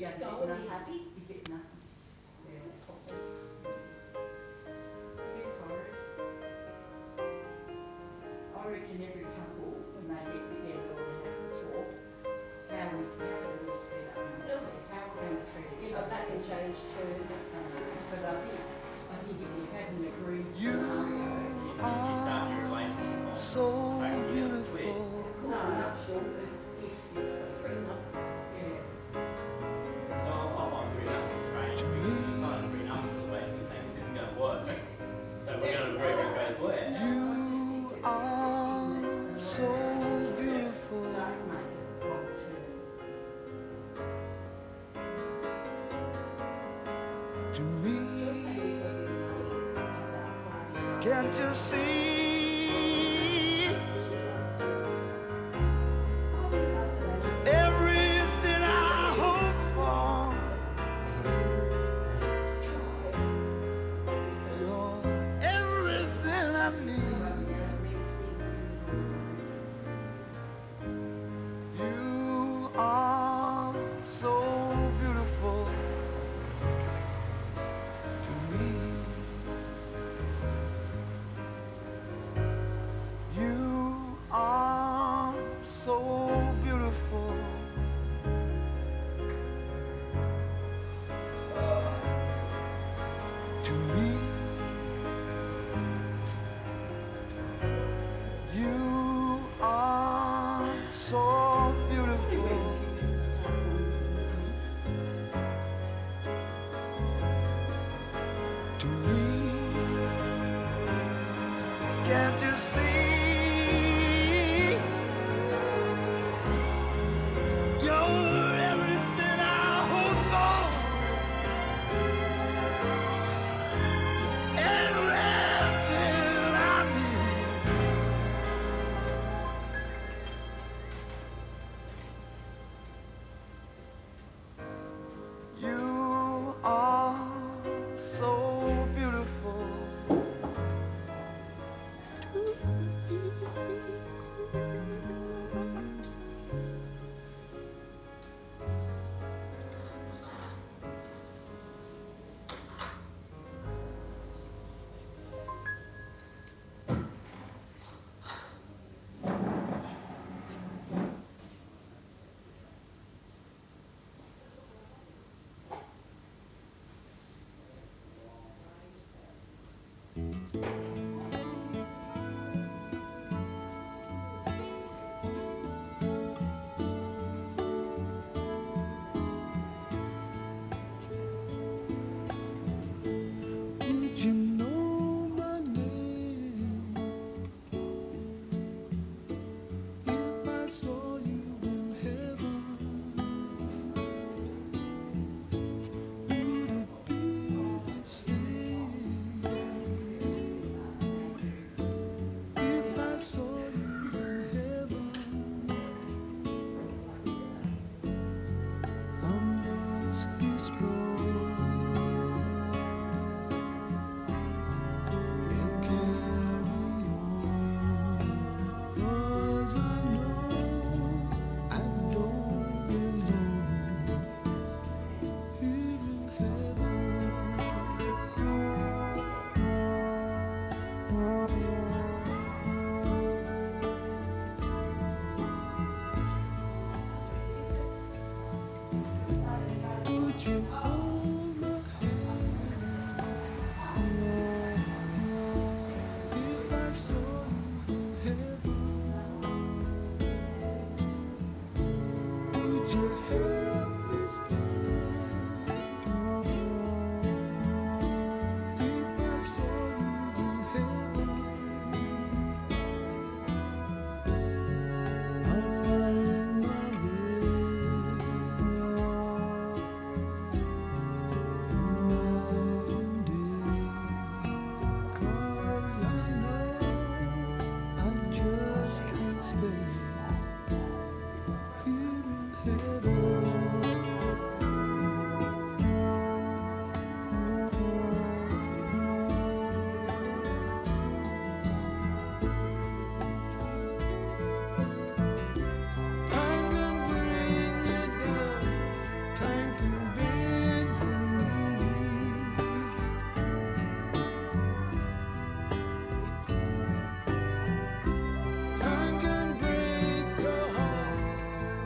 get Stole nothing. happy? You get nothing. Yeah. That's awful. It's horrid. I reckon every couple, when they get together or they have a talk, how we split up and Yeah. see how we're going to treat each Yeah, but other. that can change too. But I think if you have an agreed You scenario, You start your relationship on so totally beautiful. it's called a nuptial, but it's if you sort of prenup. Yeah. So I want to prenup with Australia because we decided to prenup was basically saying this isn't going to work. So we're going to agree what goes where. You are so beautiful Don't make it long term. to me. Can't you see everything I hope for? You're everything I need. You are so beautiful to me. You are so beautiful to me. You are so beautiful to me. Can't you see? You're everything I hope for. Everything I need. You are so beautiful to Would you know my name if I saw you in heaven? Would it be the same bend your knees. Time can break your heart.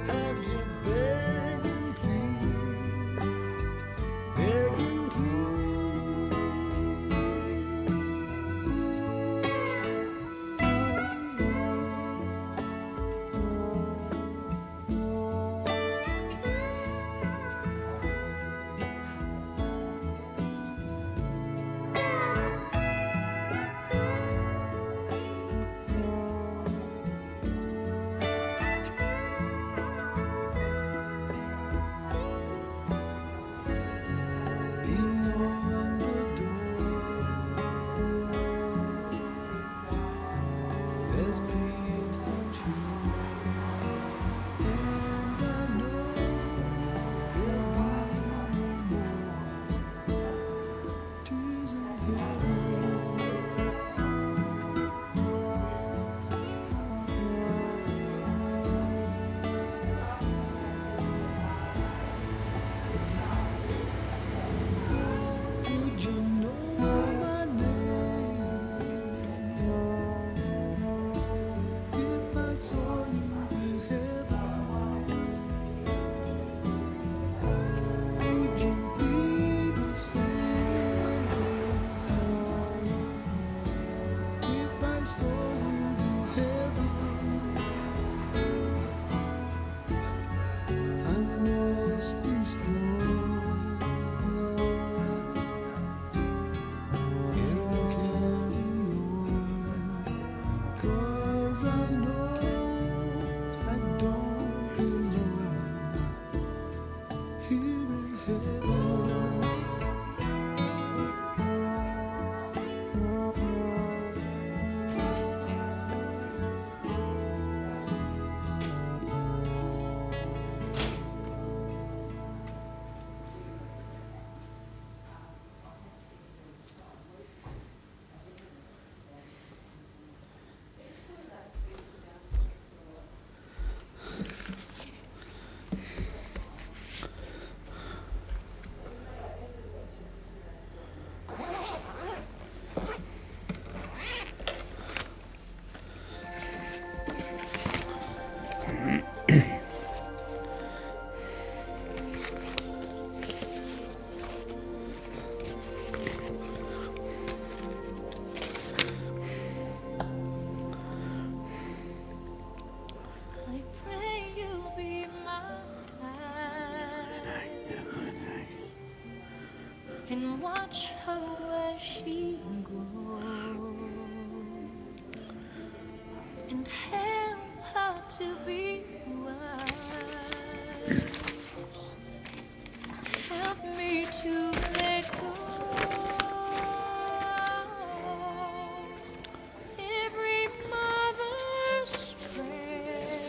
Have you begging, please? Begging, being on the door. There's peace and truth, and I know there'll be no more tears in heaven. Would you know my name if I saw you in heaven? Would you be the same if I saw you in heaven? I must be strong and carry on, 'cause I know I don't belong here in heaven. I pray you'll be mine and watch her where she goes and help her to be wise. Help me to let go every mother's prayer.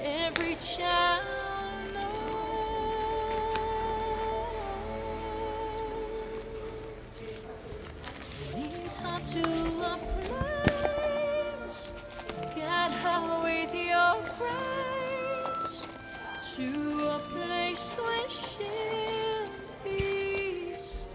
Every child knows. Lead her to a place, guide her with your grace, to a place where she'll be safe.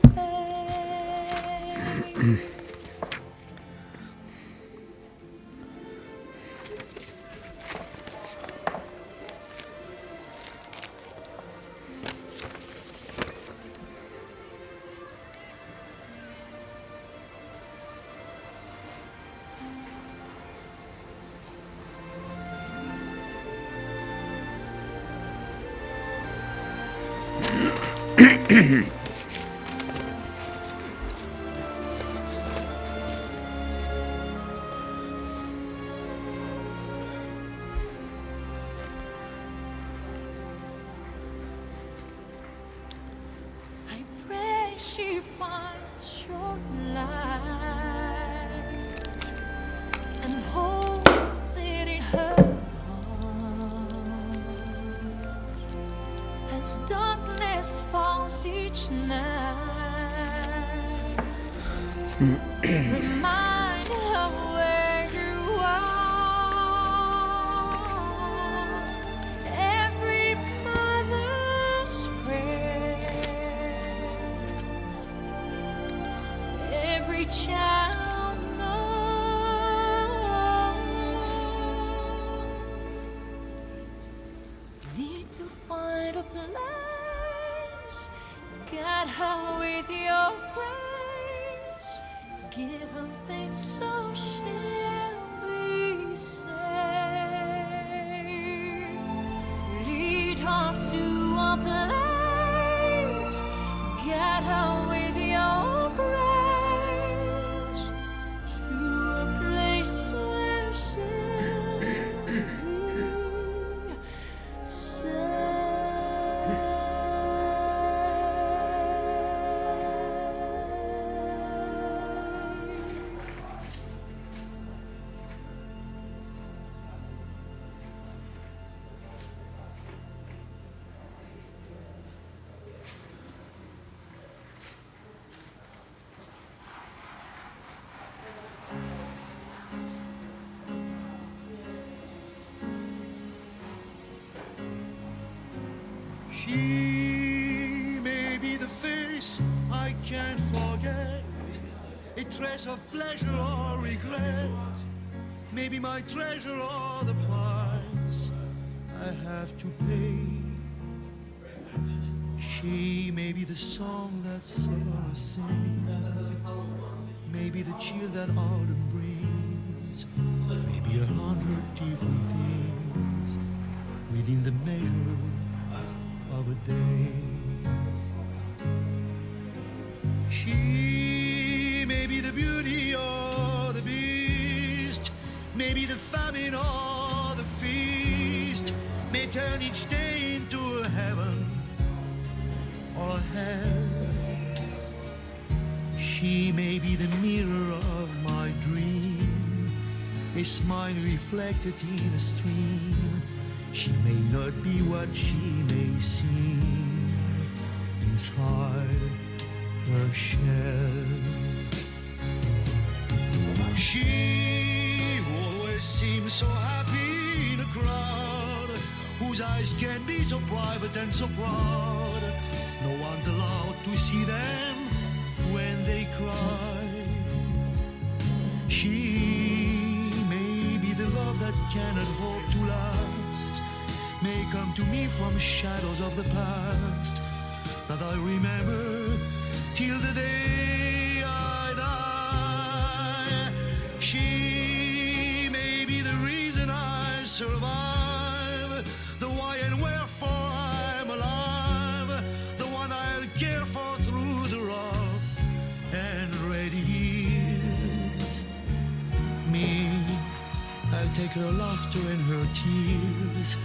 I pray she finds your light and holds it in her heart as darkness falls each night. Remind her where you are every find a place. Get her with your grace. Give her faith so she'll be safe. Lead her to a place. Get her with your grace. To a place where she'll be safe. She may be the face I can't forget, a trace of pleasure or regret, maybe my treasure or the price I have to pay. She may be the song that summer sings, maybe the chill that autumn brings, maybe 100 different things within the measure of a day. She may be the beauty or the beast, maybe the famine or the feast, may turn each day into a heaven or a hell. She may be the mirror of my dream, a smile reflected in a stream. She may not be what she may seem inside her shell. She always seems so happy in a crowd, whose eyes can be so private and so proud. No one's allowed to see them when they cry. She may be the love that cannot hope to last, may come to me from shadows of the past that I remember till the day I die. She may be the reason I survive, the why and wherefore I'm alive, the one I'll care for through the rough and ready years. Me, I'll take her laughter and her tears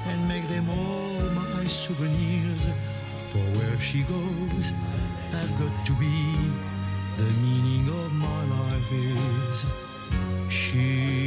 and make them all my souvenirs. For where she goes, I've got to be. The meaning of my life is she.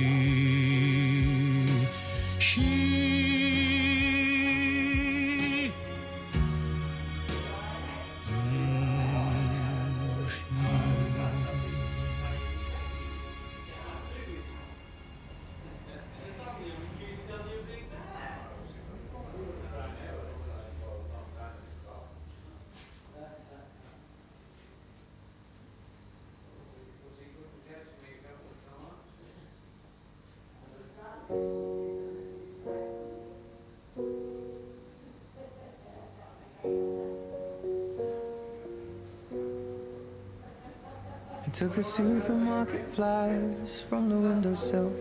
I took the supermarket flyers from the windowsill,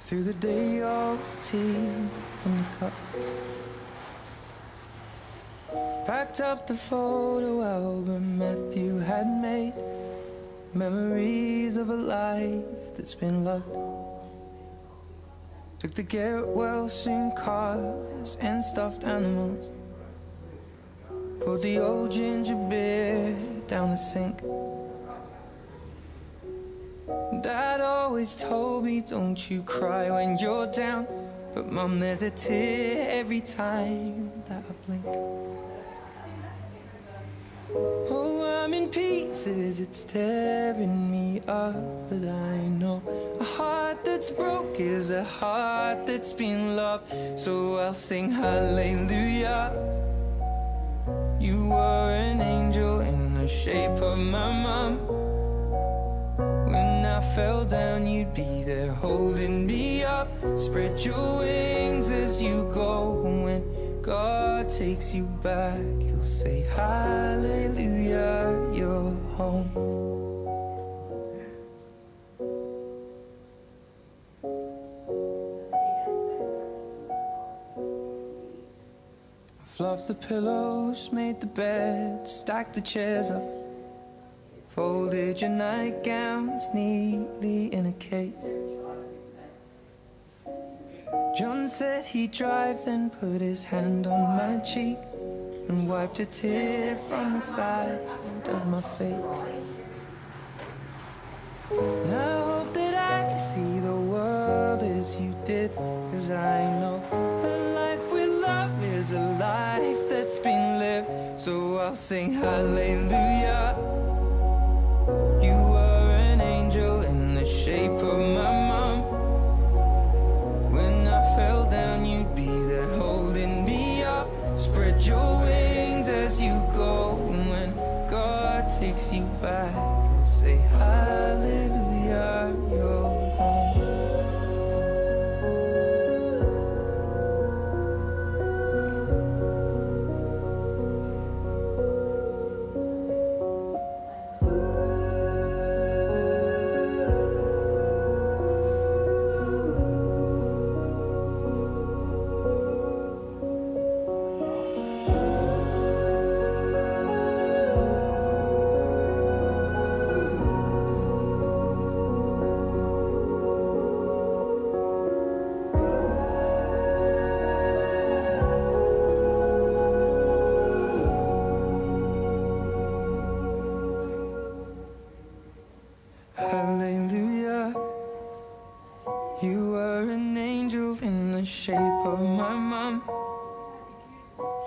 threw the day-old tea from the cup, packed up the photo album Matthew had made, memories of a life that's been loved. Took the get-well-soon cars and stuffed animals, poured the old ginger beer down the sink. Dad always told me, don't you cry when you're down, but Mum, there's a tear every time that I blink. Oh, I'm in pieces, it's tearing me up, but I know a heart that's broke is a heart that's been loved. So I'll sing hallelujah. You were an angel in the shape of my mom. When I fell down, you'd be there holding me up. Spread your wings as you go. And when God takes you back, he'll say, hallelujah, you're home. Fluffed the pillows, made the bed, stacked the chairs up, folded your nightgowns neatly in a case. John said he'd drive, then put his hand on my cheek and wiped a tear from the side of my face. And I hope that I see the world as you did, 'cause I know a life with love is a life that's been lived. So I'll sing hallelujah. You were an angel in the shape of my mom. When I fell down, you'd be there holding me up. Spread your wings as you go. And when God takes you back, he'll say hallelujah, you're home. Hallelujah, you were an angel in the shape of my mom.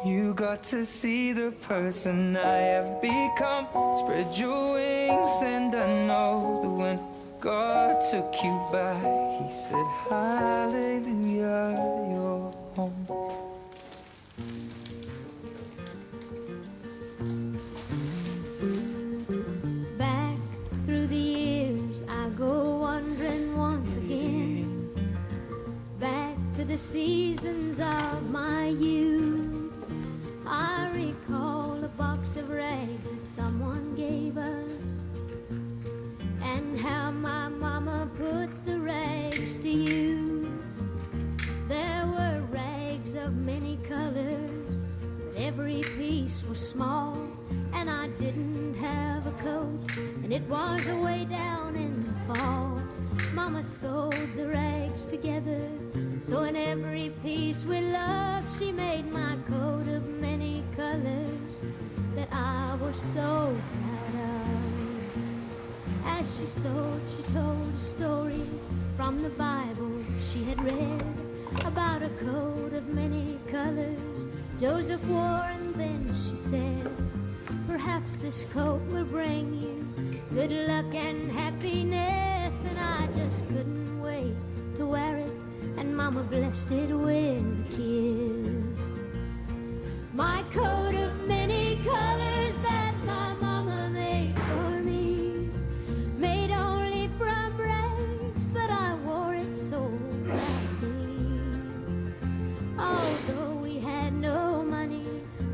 You got to see the person I have become. Spread your wings and I know that when God took you back, he said hallelujah, you're home. Back through the years I go wandering once again, back to the seasons of my youth. I recall a box of rags that someone gave us, and how my mama put the rags to use. There were rags of many colors, but every piece was small, and I didn't have a coat, and it was away down in the fall. Mama sewed the rags together, so in every piece with love she made my coat of many colors that I was so proud of. As she sewed, she told a story from the Bible she had read about a coat of many colors Joseph wore, and then she said, perhaps this coat will bring you good luck and happiness. And I just couldn't wait to wear it, and Mama blessed it with a kiss. My coat of many colors that my Mama made for me, made only from rags, but I wore it so proudly. Although we had no money,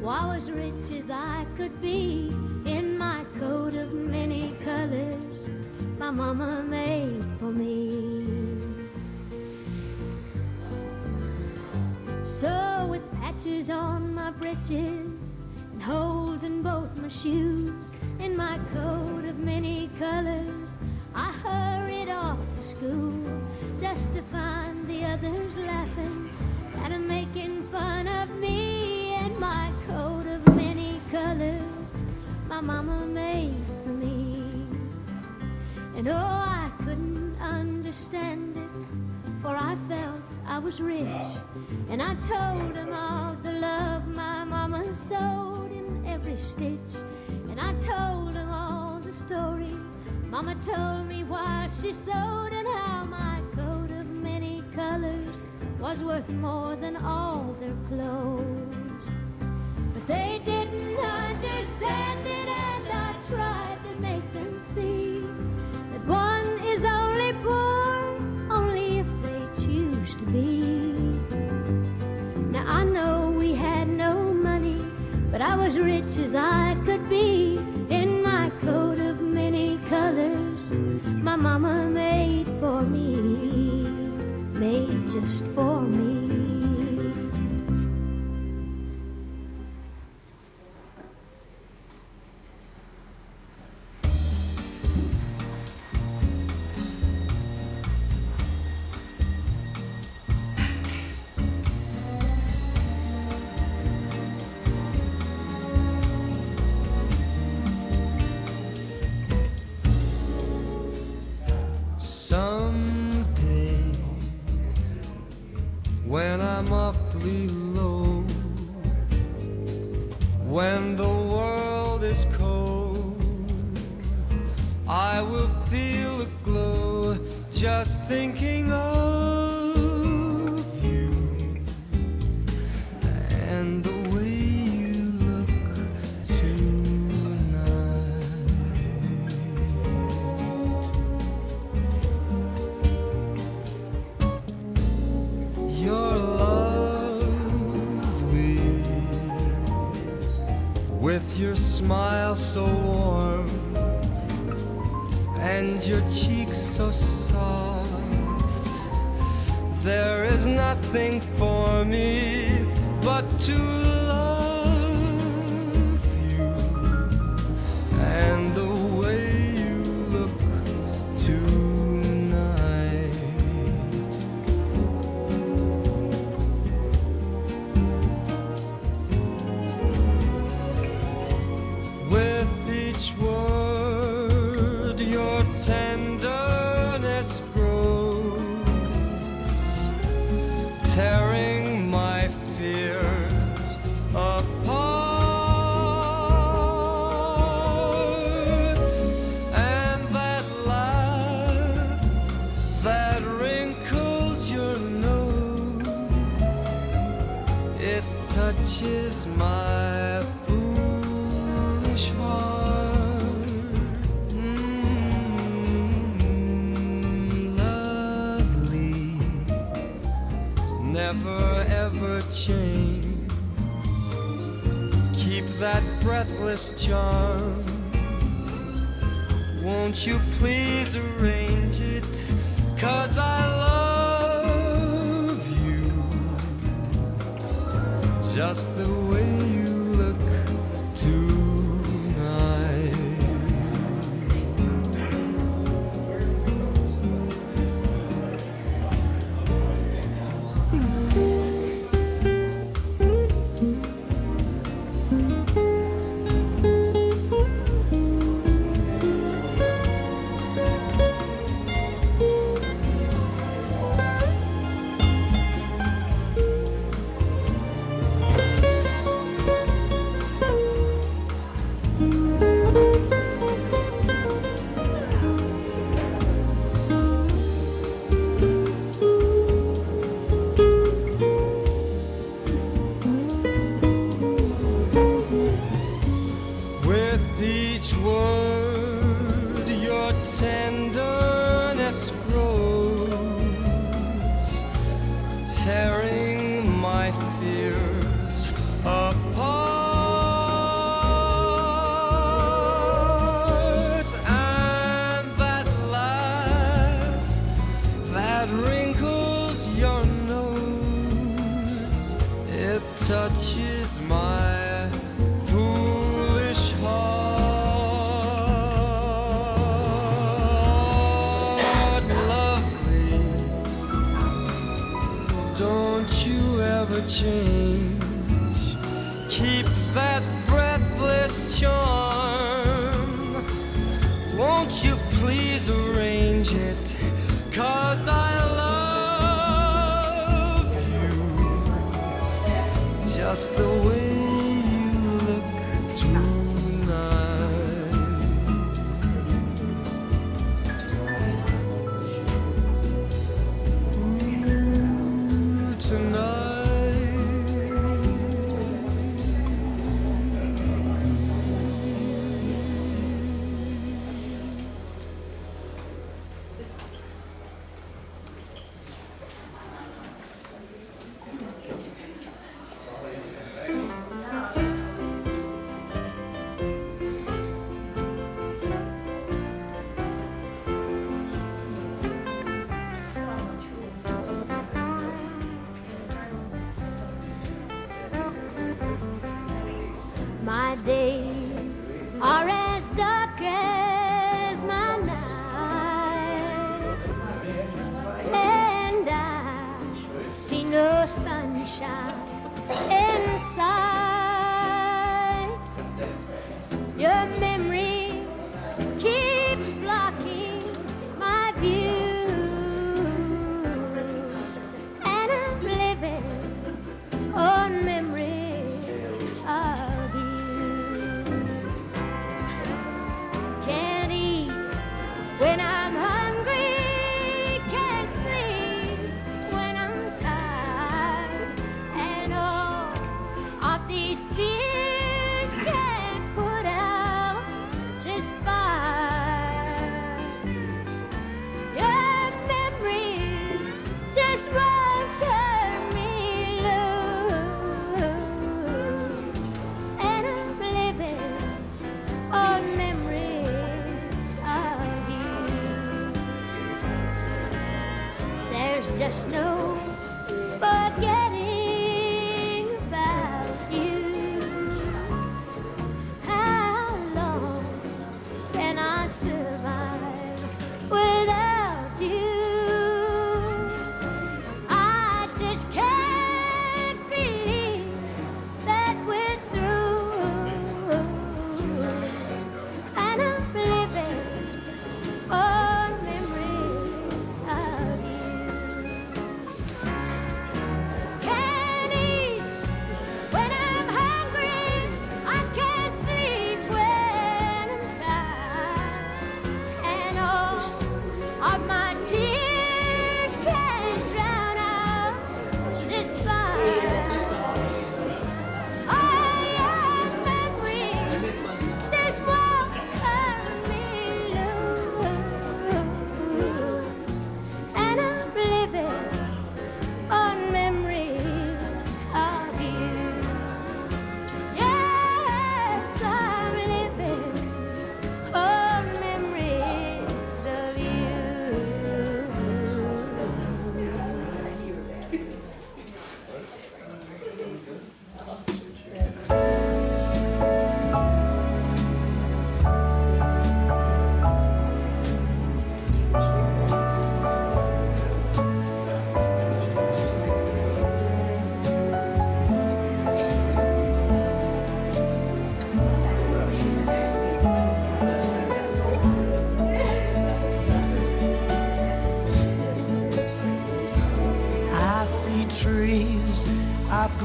I was rich as I could be, in my coat of many colors my Mama made for me. So with patches on my breeches and holes in both my shoes, in my coat of many colors I hurried off to school, just to find the others laughing and making fun of me. In my coat of many colors my Mama made for me. And oh, I couldn't understand it, for I felt I was rich, and I told them all the love my Mama sewed in every stitch. And I told them all the story Mama told me while she sewed, and how my coat of many colors was worth more than all their clothes. But they didn't understand it, and I tried to make them see that one is all but I was rich as I could be in my coat of many colors my mama made for me, made just for me. Someday, when I'm awfully low, when the world is cold, I will feel a glow just thinking of you and the way you look tonight. You're lovely, with your smile so warm and your cheeks so soft. There is nothing for me but to love you and the way you look tonight. With each word your tenderness grows, tearing my fears apart. And that laugh that wrinkles your nose, it touches my foolish heart. Lovely, never ever change. Keep that breathless charm. Won't you please arrange it? 'Cause I love you just the way you look tonight. With each word your tenderness grows, tearing my fears apart. And that laugh that wrinkles your nose, it touches my foolish heart. Lovely, don't you ever change. Keep that breathless charm. Won't you please arrange it? 'Cause I love you just the way you look tonight. Ooh, tonight.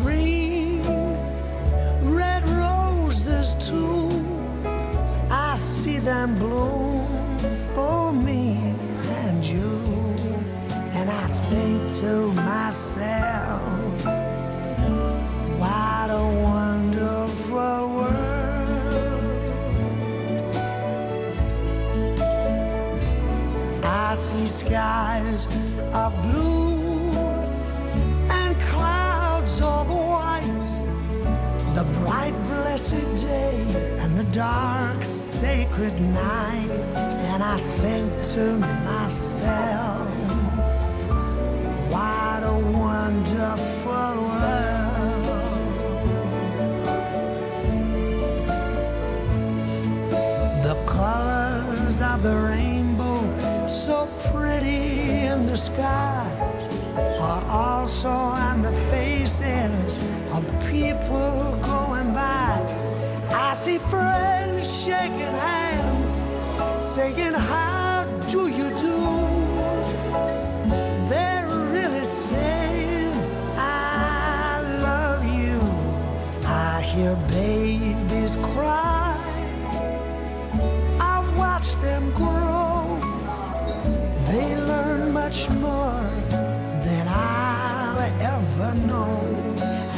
green, red roses too. I see them bloom for me and you. And I think to myself, what a wonderful world. I see skies of blue and clouds of white, the bright blessed day and the dark sacred night. And I think to myself, what a wonderful world. The colors of the rainbow, so pretty in the sky, are also on the faces of people going by. I see friends shaking hands, saying, how do you do? They're really saying, I love you. I hear babies cry, I watch them grow. They learn much more than I'll ever know.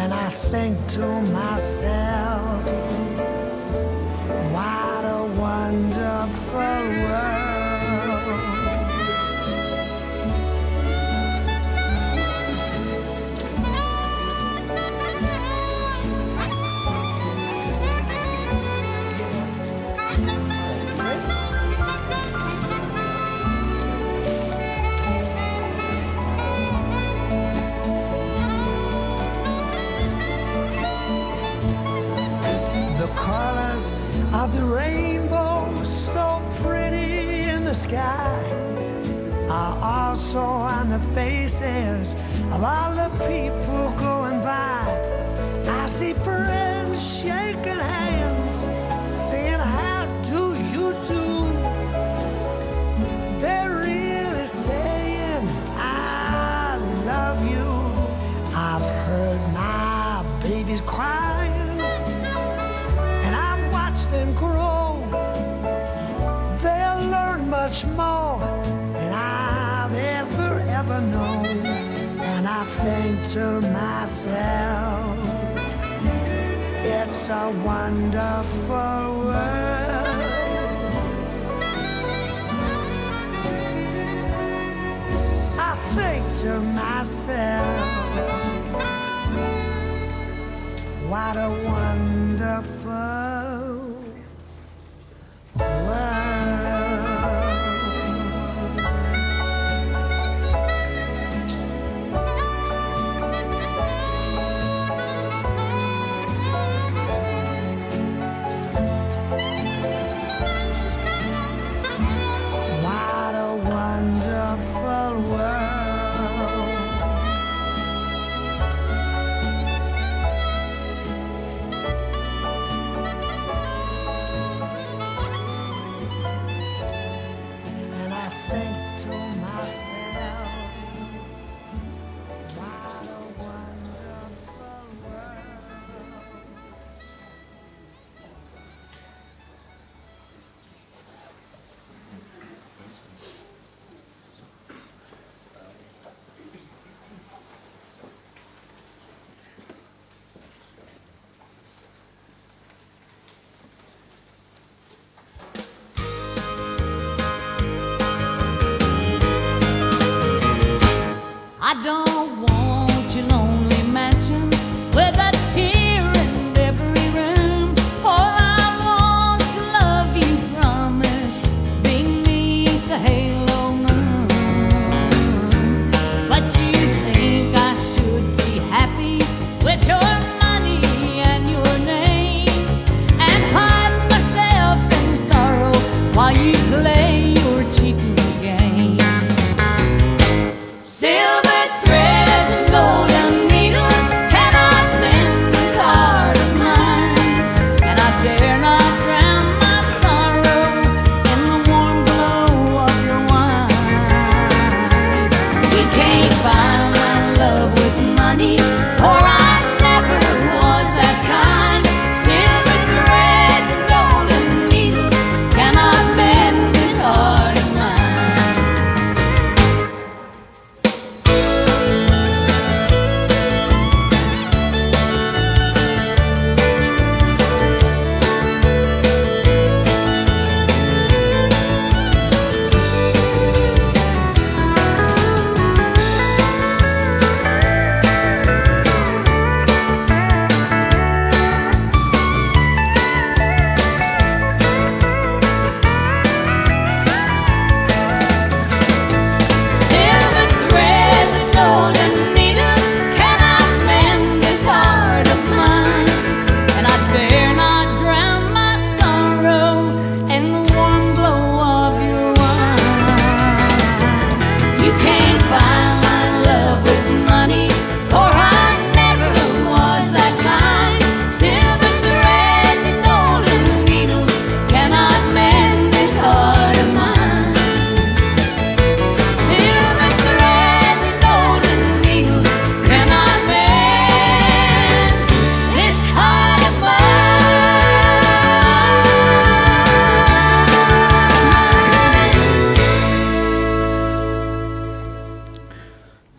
And I think to myself, what a wonderful world. Of the rainbow, so pretty in the sky, are also on the faces of all the people going by. I see friends shaking hands, saying, how do you do? They're really saying, I love you. I've heard my babies crying, them grow. They'll learn much more than I've ever known. And I think to myself, it's a wonderful world. I think to myself, what a wonderful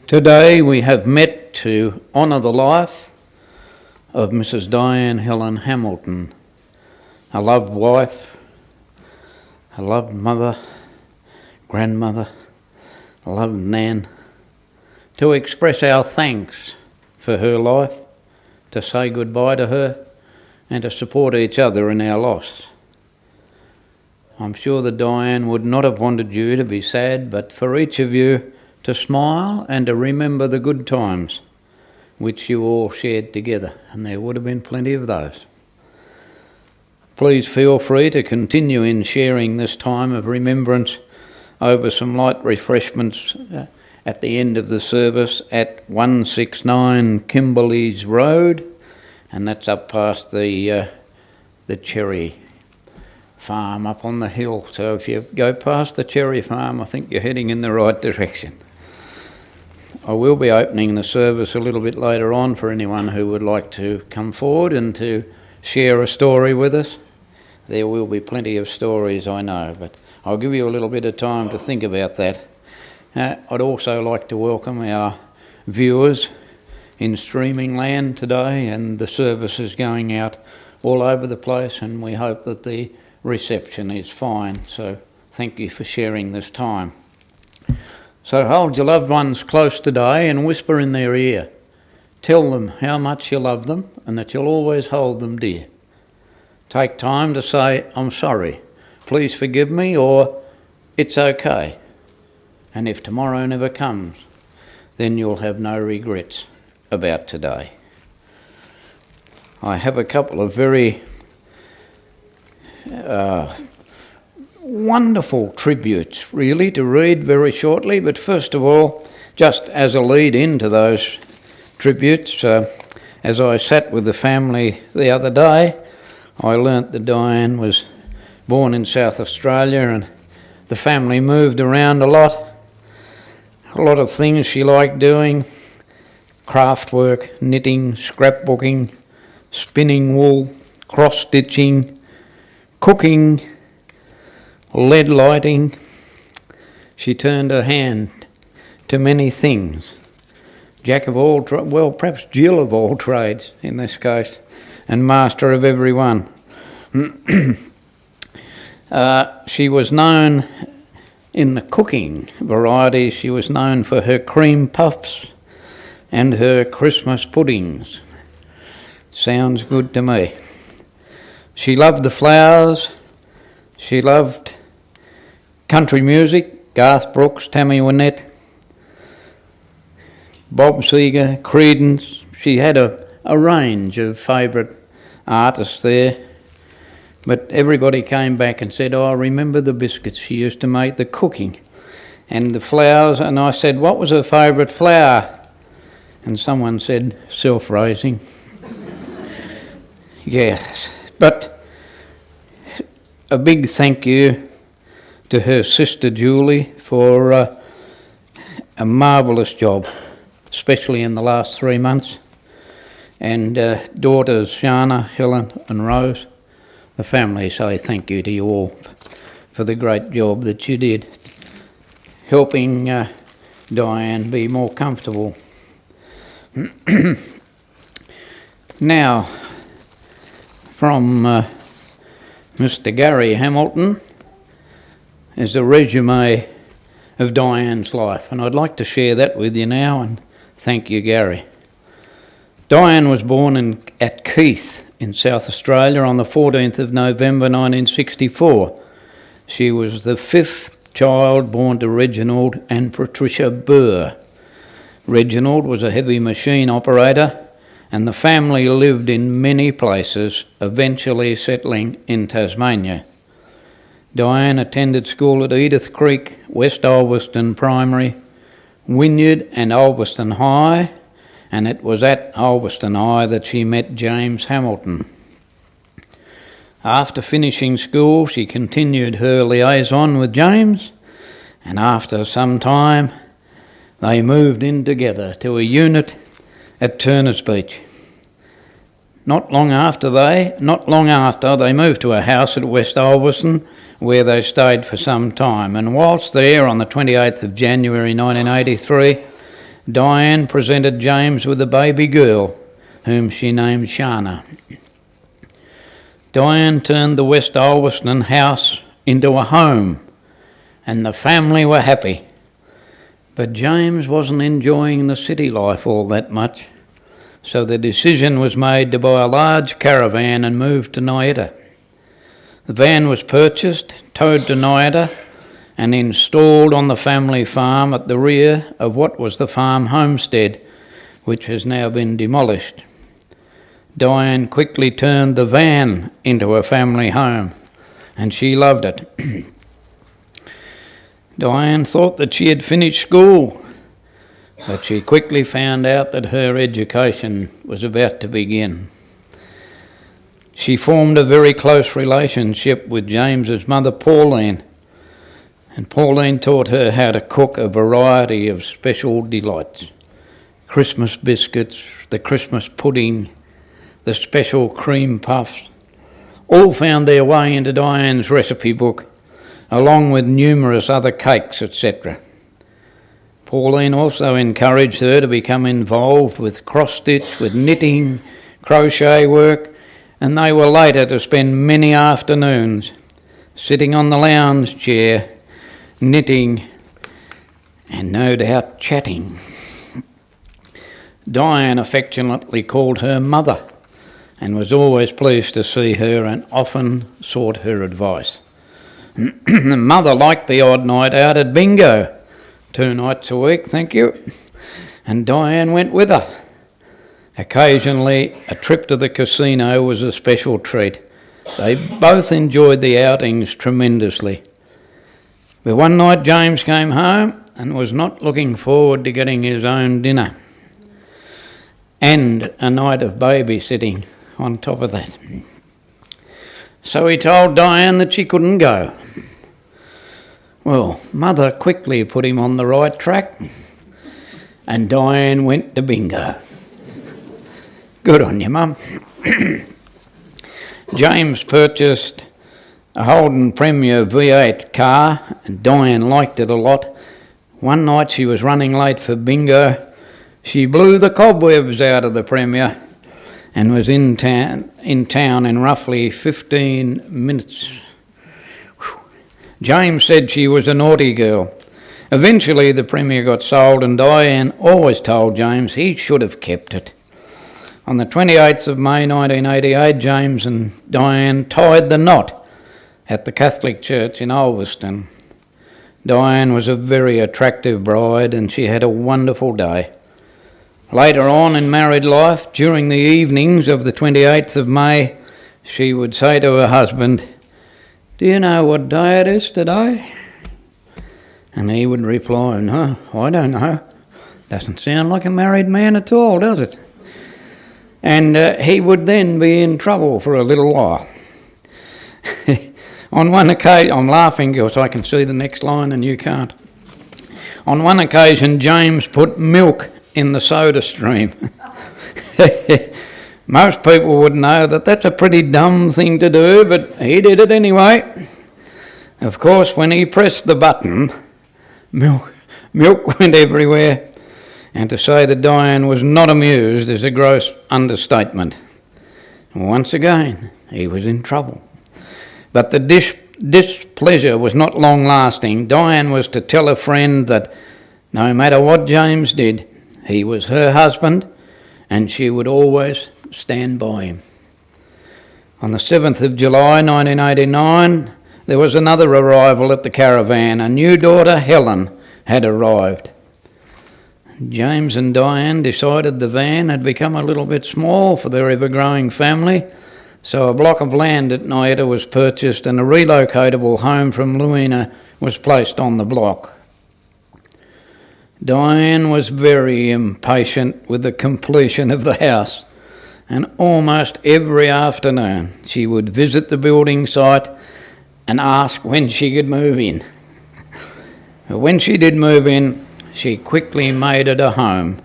Today we have met to honour the life of Mrs Dianne Hamilton, a loved wife, a loved mother, grandmother, a loved nan, to express our thanks for her life, to say goodbye to her and to support each other in our loss. I'm sure that Dianne would not have wanted you to be sad, but for each of you to smile and to remember the good times which you all shared together, and there would have been plenty of those. Please feel free to continue in sharing this time of remembrance over some light refreshments at the end of the service at 169 Kimberley's Road, and that's up past the cherry farm up on the hill. So if you go past the cherry farm, I think you're heading in the right direction. I will be opening the service a little bit later on for anyone who would like to come forward and to share a story with us. There will be plenty of stories, I know, but I'll give you a little bit of time to think about that. I'd also like to welcome our viewers in streaming land today, and the service is going out all over the place, and we hope that the reception is fine. So thank you for sharing this time. So hold your loved ones close today and whisper in their ear. Tell them how much you love them and that you'll always hold them dear. Take time to say, I'm sorry, please forgive me, or it's okay. And if tomorrow never comes, then you'll have no regrets about today. I have a couple of very wonderful tributes really to read very shortly, but first of all, just as a lead into those tributes, as I sat with the family the other day, I learnt that Dianne was born in South Australia, and the family moved around a lot of things she liked doing: craft work, knitting, scrapbooking, spinning wool, cross-stitching, cooking, lead lighting. She turned her hand to many things. Jack of all, well, perhaps Jill of all trades in this case, and master of every one. She was known in the cooking variety. She was known for her cream puffs and her Christmas puddings. Sounds good to me. She loved the flowers. She loved country music, Garth Brooks, Tammy Wynette, Bob Seger, Creedence. She had a range of favourite artists there, but everybody came back and said, oh, I remember the biscuits she used to make, the cooking and the flowers. And I said, what was her favourite flower? And someone said, self-raising. Yes, but a big thank you to her sister Julie for a marvellous job, especially in the last 3 months, and daughters Shana, Helen and Rose. The family say thank you to you all for the great job that you did, helping Dianne be more comfortable. Now, from Mr Gary Hamilton is a resume of Dianne's life, and I'd like to share that with you now, and thank you, Gary. Dianne was born at Keith in South Australia on the 14th of November 1964. She was the 5th child born to Reginald and Patricia Burr. Reginald was a heavy machine operator, and the family lived in many places, eventually settling in Tasmania. Dianne attended school at Edith Creek, West Ulverston Primary, Wynyard and Ulverston High, and it was at Ulverston High that she met James Hamilton. After finishing school, she continued her liaison with James, and after some time, they moved in together to a unit at Turners Beach. Not long after they moved to a house at West Ulverston, where they stayed for some time. And whilst there, on the 28th of January 1983, Diane presented James with a baby girl, whom she named Shana. Diane turned the West Ulverston house into a home, and the family were happy. But James wasn't enjoying the city life all that much, so the decision was made to buy a large caravan and move to Nieta. The van was purchased, towed to Nieta, and installed on the family farm at the rear of what was the farm homestead, which has now been demolished. Diane quickly turned the van into a family home, and she loved it. Diane thought that she had finished school, but she quickly found out that her education was about to begin. She formed a very close relationship with James's mother, Pauline, and Pauline taught her how to cook a variety of special delights. Christmas biscuits, the Christmas pudding, the special cream puffs, all found their way into Diane's recipe book, along with numerous other cakes, etc. Pauline also encouraged her to become involved with cross-stitch, with knitting, crochet work, and they were later to spend many afternoons sitting on the lounge chair, knitting, and no doubt chatting. Diane affectionately called her mother and was always pleased to see her and often sought her advice. Mother liked the odd night out at bingo, 2 nights a week, thank you, and Diane went with her. Occasionally, a trip to the casino was a special treat. They both enjoyed the outings tremendously. But one night James came home and was not looking forward to getting his own dinner, and a night of babysitting on top of that. So he told Diane that she couldn't go. Well, Mother quickly put him on the right track, and Diane went to bingo. Good on you, Mum. James purchased a Holden Premier V8 car, and Diane liked it a lot. One night she was running late for bingo. She blew the cobwebs out of the Premier and was in town in roughly 15 minutes. James said she was a naughty girl. Eventually the Premier got sold, and Diane always told James he should have kept it. On the 28th of May 1988, James and Diane tied the knot at the Catholic Church in Ulverston. Diane was a very attractive bride, and she had a wonderful day. Later on in married life, during the evenings of the 28th of May, she would say to her husband, "Do you know what day it is today?" And he would reply, "No, I don't know. Doesn't sound like a married man at all, does it?" And he would then be in trouble for a little while. On one occasion, I'm laughing because I can see the next line and you can't. On one occasion, James put milk in the soda stream. Most people would know that that's a pretty dumb thing to do, but he did it anyway. Of course, when he pressed the button, milk went everywhere, and to say that Diane was not amused is a gross understatement. Once again, he was in trouble. But the displeasure was not long-lasting. Diane was to tell a friend that no matter what James did, he was her husband, and she would always stand by him. On the 7th of July 1989, there was another arrival at the caravan. A new daughter, Helen, had arrived. James and Diane decided the van had become a little bit small for their ever-growing family, so a block of land at Nieta was purchased and a relocatable home from Luina was placed on the block. Diane was very impatient with the completion of the house, and almost every afternoon she would visit the building site and ask when she could move in. When she did move in, she quickly made it a home.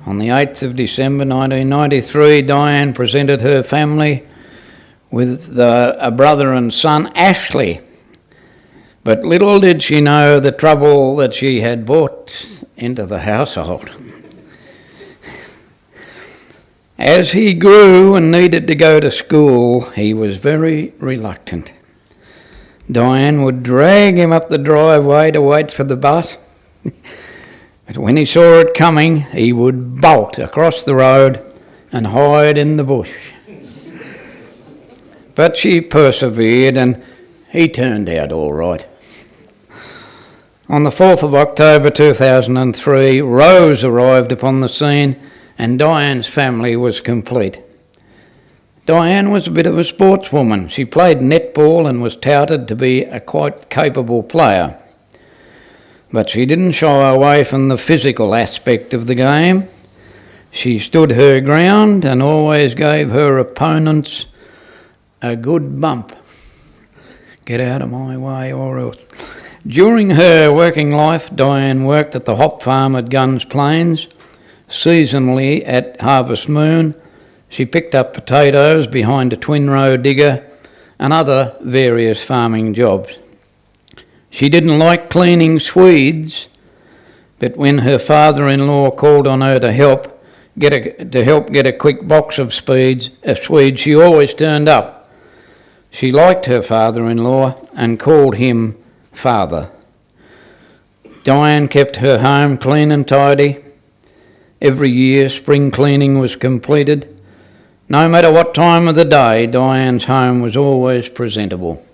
On the 8th of December 1993, Diane presented her family with a brother and son, Ashley. But little did she know the trouble that she had brought into the household. As he grew and needed to go to school, he was very reluctant. Diane would drag him up the driveway to wait for the bus, but when he saw it coming, he would bolt across the road and hide in the bush. But she persevered and he turned out all right. On the 4th of October 2003, Rose arrived upon the scene and Diane's family was complete. Diane was a bit of a sportswoman. She played netball and was touted to be a quite capable player. But she didn't shy away from the physical aspect of the game. She stood her ground and always gave her opponents a good bump. Get out of my way or else. During her working life, Diane worked at the hop farm at Guns Plains. Seasonally at Harvest Moon, she picked up potatoes behind a twin row digger and other various farming jobs. She didn't like cleaning Swedes, but when her father-in-law called on her to help get a quick box of Swedes, she always turned up. She liked her father-in-law and called him father. Diane kept her home clean and tidy. Every year, spring cleaning was completed. No matter what time of the day, Diane's home was always presentable.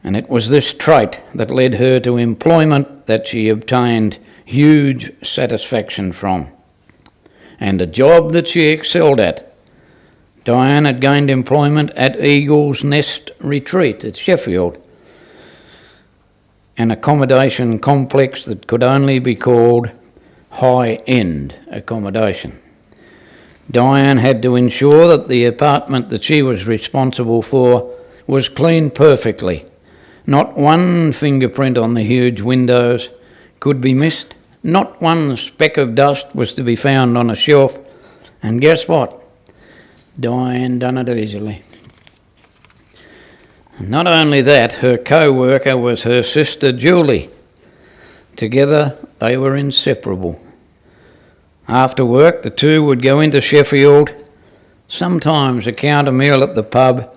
And it was this trait that led her to employment that she obtained huge satisfaction from, and a job that she excelled at. Diane had gained employment at Eagle's Nest Retreat at Sheffield, an accommodation complex that could only be called high-end accommodation. Diane had to ensure that the apartment that she was responsible for was cleaned perfectly. Not one fingerprint on the huge windows could be missed. Not one speck of dust was to be found on a shelf. And guess what? Diane done it easily. And not only that, her co-worker was her sister Julie. Together they were inseparable. After work, the two would go into Sheffield, sometimes a counter meal at the pub,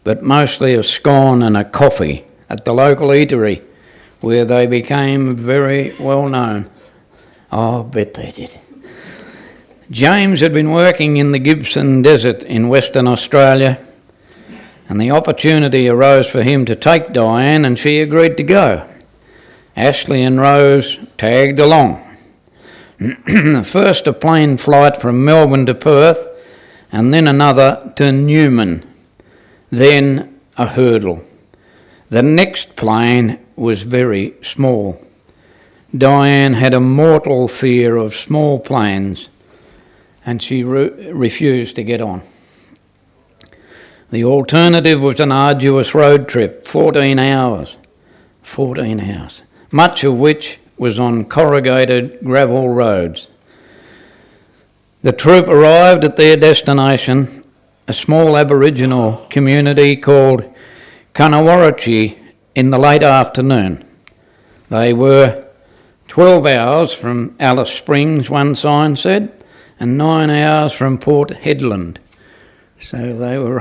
but mostly a scone and a coffee at the local eatery, where they became very well known. Oh, I bet they did. James had been working in the Gibson Desert in Western Australia, and the opportunity arose for him to take Diane, and she agreed to go. Ashley and Rose tagged along. First a plane flight from Melbourne to Perth, and then another to Newman, then a hurdle. The next plane was very small. Diane had a mortal fear of small planes, and she refused to get on. The alternative was an arduous road trip, 14 hours, much of which was on corrugated gravel roads. The troop arrived at their destination, a small Aboriginal community called Kanawarachi, in the late afternoon. They were 12 hours from Alice Springs, one sign said, and 9 hours from Port Hedland. So they were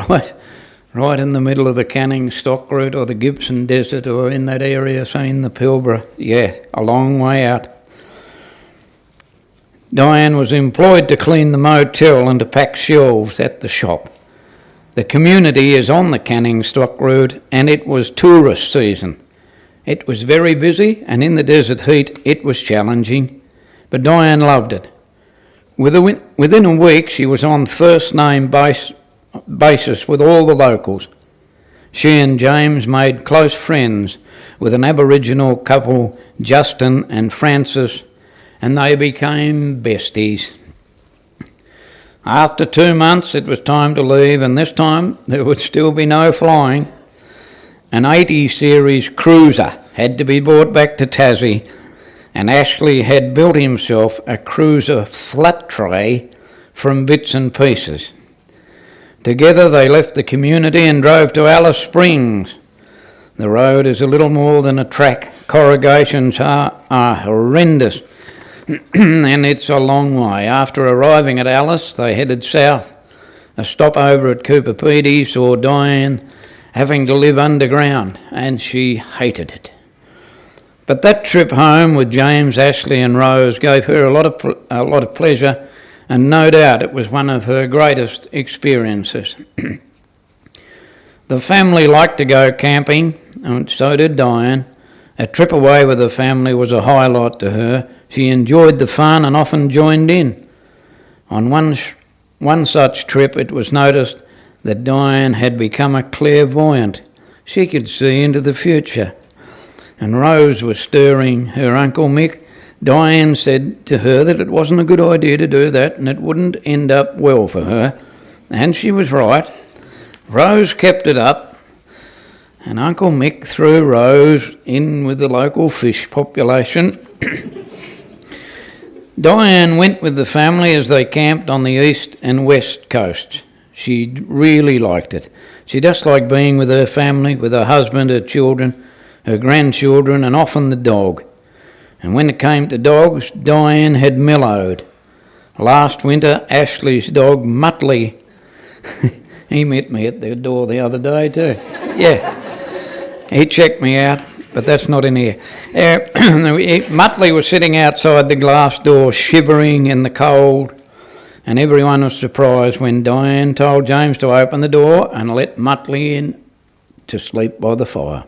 right in the middle of the Canning Stock Route or the Gibson Desert or in that area, say in the Pilbara. Yeah, a long way out. Diane was employed to clean the motel and to pack shelves at the shop. The community is on the Canning Stock Route and it was tourist season. It was very busy and in the desert heat it was challenging, but Diane loved it. Within a week she was on first name basis with all the locals. She and James made close friends with an Aboriginal couple, Justin and Francis, and they became besties. After 2 months it was time to leave, and this time there would still be no flying. An 80 series cruiser had to be brought back to Tassie, and Ashley had built himself a cruiser flat tray from bits and pieces. Together they left the community and drove to Alice Springs. The road is a little more than a track. Corrugations are horrendous, and it's a long way. After arriving at Alice, they headed south. A stopover at Cooper Pedy saw Diane having to live underground, and she hated it. But that trip home with James, Ashley and Rose gave her a lot of pleasure, and no doubt it was one of her greatest experiences. The family liked to go camping, and so did Diane. A trip away with the family was a highlight to her. She enjoyed the fun and often joined in. On one such trip, it was noticed that Diane had become a clairvoyant. She could see into the future. And Rose was stirring her Uncle Mick. Diane said to her that it wasn't a good idea to do that and it wouldn't end up well for her. And she was right. Rose kept it up, and Uncle Mick threw Rose in with the local fish population. Diane went with the family as they camped on the east and west coasts. She really liked it. She just liked being with her family, with her husband, her children, her grandchildren, and often the dog. And when it came to dogs, Diane had mellowed. Last winter, Ashley's dog, Muttley, he met me at the door the other day too. Yeah, he checked me out, but that's not in here. Muttley was sitting outside the glass door, shivering in the cold, and everyone was surprised when Diane told James to open the door and let Muttley in to sleep by the fire.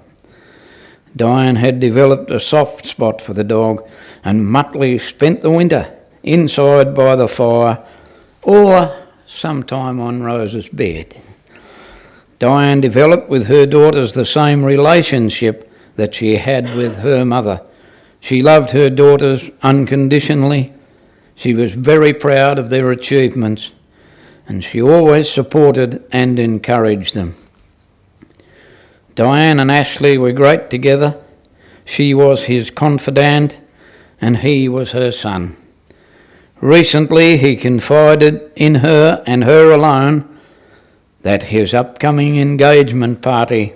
Diane had developed a soft spot for the dog, and Muttley spent the winter inside by the fire or sometime on Rose's bed. Diane developed with her daughters the same relationship that she had with her mother. She loved her daughters unconditionally. She was very proud of their achievements, and she always supported and encouraged them. Diane and Ashley were great together. She was his confidant, and he was her son. Recently, he confided in her and her alone that his upcoming engagement party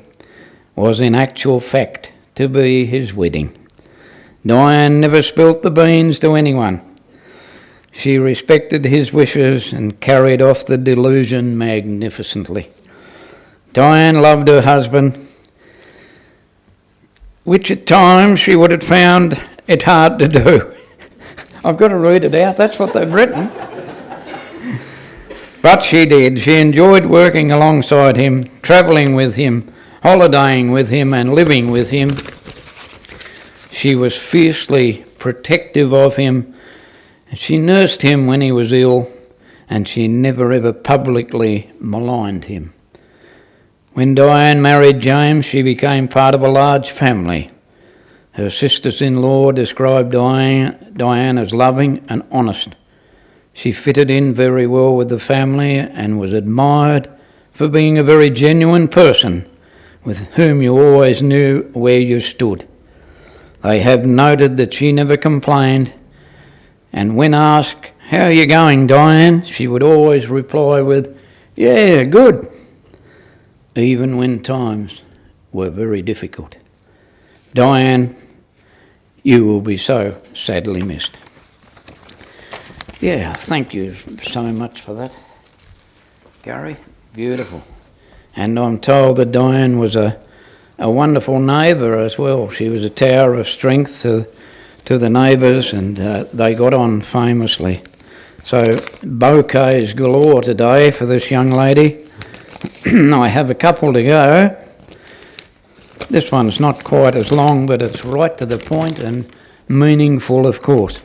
was in actual fact to be his wedding. Diane never spilt the beans to anyone. She respected his wishes and carried off the delusion magnificently. Diane loved her husband, which at times she would have found it hard to do. I've got to read it out, that's what they've written. But she did. She enjoyed working alongside him, travelling with him, holidaying with him and living with him. She was fiercely protective of him. She nursed him when he was ill, and she never ever publicly maligned him. When Diane married James, she became part of a large family. Her sisters-in-law described Diane as loving and honest. She fitted in very well with the family and was admired for being a very genuine person with whom you always knew where you stood. They have noted that she never complained, and when asked, "How are you going, Diane?" she would always reply with, "Yeah, good," even when times were very difficult. Diane, you will be so sadly missed. Yeah, thank you so much for that, Gary. Beautiful. And I'm told that Diane was a wonderful neighbour as well. She was a tower of strength to the neighbours, and they got on famously. So bouquets galore today for this young lady. I have a couple to go. This one's not quite as long, but it's right to the point and meaningful, of course.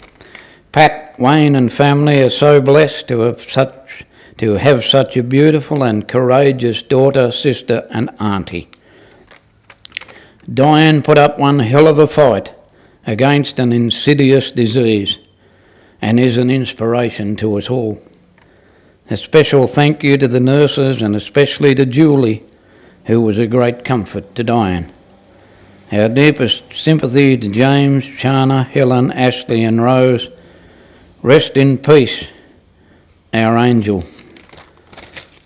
Pat, Wayne and family are so blessed to have such a beautiful and courageous daughter, sister and auntie. Diane put up one hell of a fight against an insidious disease and is an inspiration to us all. A special thank you to the nurses and especially to Julie, who was a great comfort to Diane. Our deepest sympathy to James, Shana, Helen, Ashley and Rose. Rest in peace, our angel.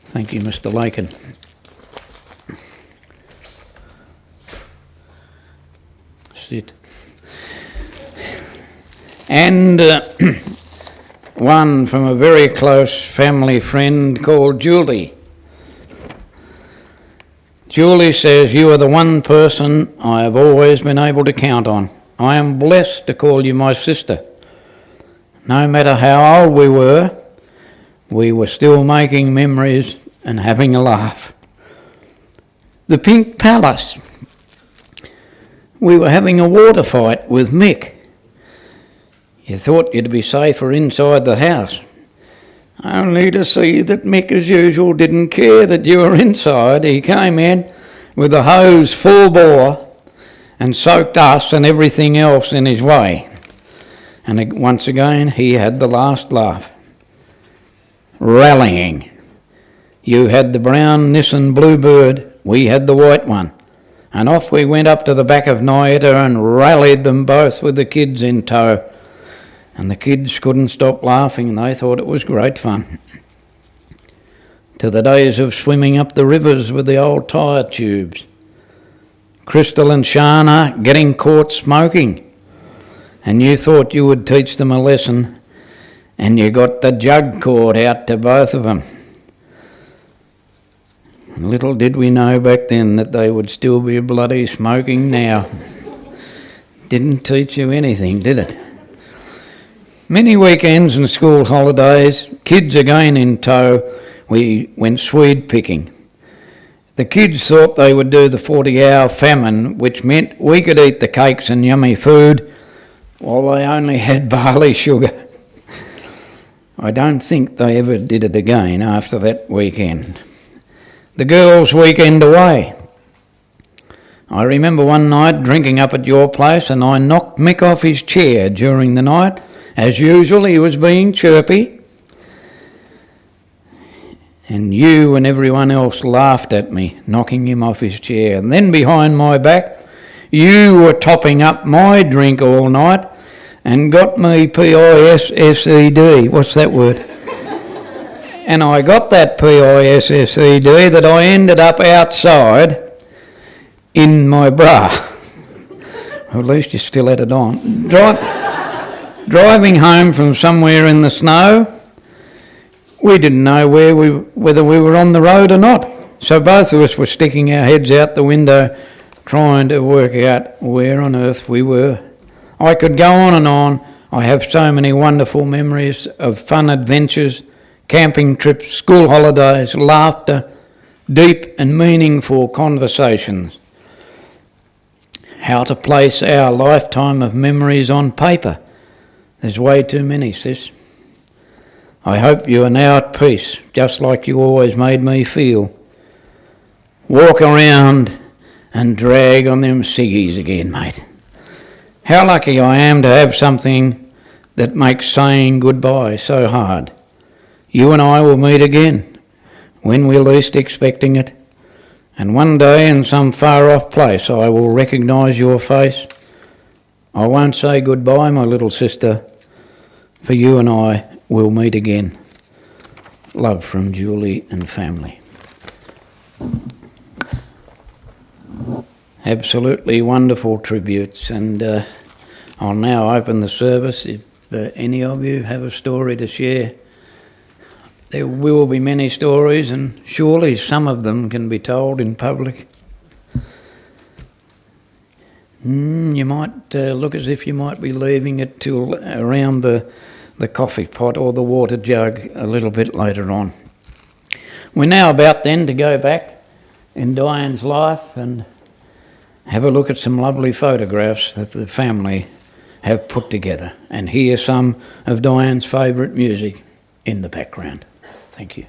Thank you, Mr. Lakin. That's it. And one from a very close family friend called Julie. Julie says, "You are the one person I have always been able to count on. I am blessed to call you my sister. No matter how old we were still making memories and having a laugh." The Pink Palace. We were having a water fight with Mick. You thought you'd be safer inside the house, only to see that Mick, as usual, didn't care that you were inside. He came in with the hose full bore and soaked us and everything else in his way. And once again, he had the last laugh. Rallying. You had the brown Nissan Bluebird, we had the white one. And off we went up to the back of Nyetta and rallied them both with the kids in tow. And the kids couldn't stop laughing, and they thought it was great fun. To the days of swimming up the rivers with the old tyre tubes. Crystal and Shana getting caught smoking. And you thought you would teach them a lesson, and you got the jug cord out to both of them. Little did we know back then that they would still be bloody smoking now. Didn't teach you anything, did it? Many weekends and school holidays, kids again in tow, we went swede picking. The kids thought they would do the 40-hour famine, which meant we could eat the cakes and yummy food while they only had barley sugar. I don't think they ever did it again after that weekend. The girls' weekend away. I remember one night drinking up at your place, and I knocked Mick off his chair during the night. As usual, he was being chirpy. And you and everyone else laughed at me, knocking him off his chair. And then behind my back, you were topping up my drink all night and got me PISSED. What's that word? And I got that PISSED that I ended up outside in my bra. Well, at least you still had it on. Driving home from somewhere in the snow, we didn't know whether we were on the road or not. So both of us were sticking our heads out the window trying to work out where on earth we were. I could go on and on. I have so many wonderful memories of fun adventures, camping trips, school holidays, laughter, deep and meaningful conversations. How to place our lifetime of memories on paper. There's way too many, sis. I hope you are now at peace, just like you always made me feel. Walk around and drag on them ciggies again, mate. How lucky I am to have something that makes saying goodbye so hard. You and I will meet again, when we're least expecting it, and one day in some far-off place I will recognise your face. I won't say goodbye, my little sister, for you and I will meet again. Love from Julie and family. Absolutely wonderful tributes, and I'll now open the service. If any of you have a story to share, there will be many stories, and surely some of them can be told in public. You might look as if you might be leaving it till around the coffee pot or the water jug a little bit later on. We're now about then to go back in Diane's life and have a look at some lovely photographs that the family have put together and hear some of Diane's favourite music in the background. Thank you.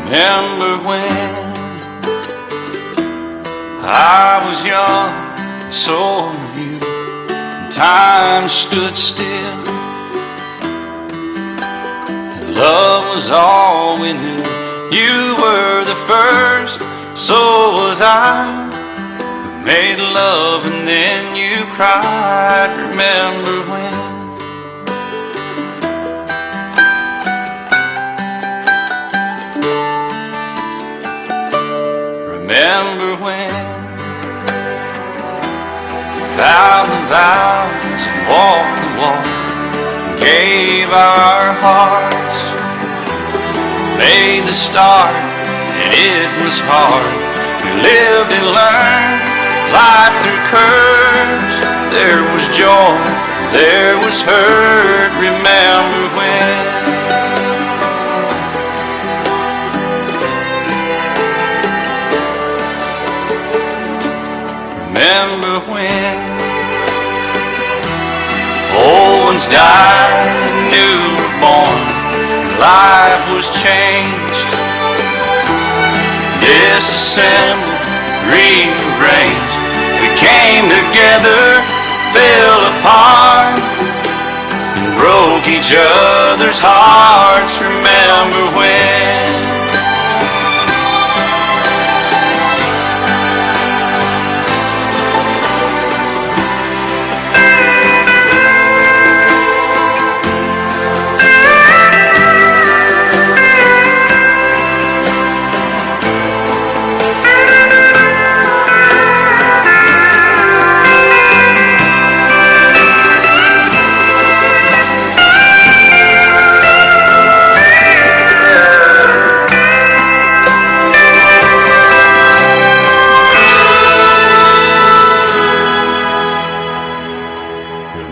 Remember when I was young and so were you, and time stood still, and love was all we knew. You were the first So was I, who made love and then you cried. Remember when? Remember when we vowed the vows and walked the walk and gave our hearts, made the start and it was hard. We lived and learned life through curves. There was joy, there was hurt. Remember when? Remember when old ones died and new were born, and life was changed, disassembled, rearranged. We came together, fell apart, and broke each other's hearts. Remember when?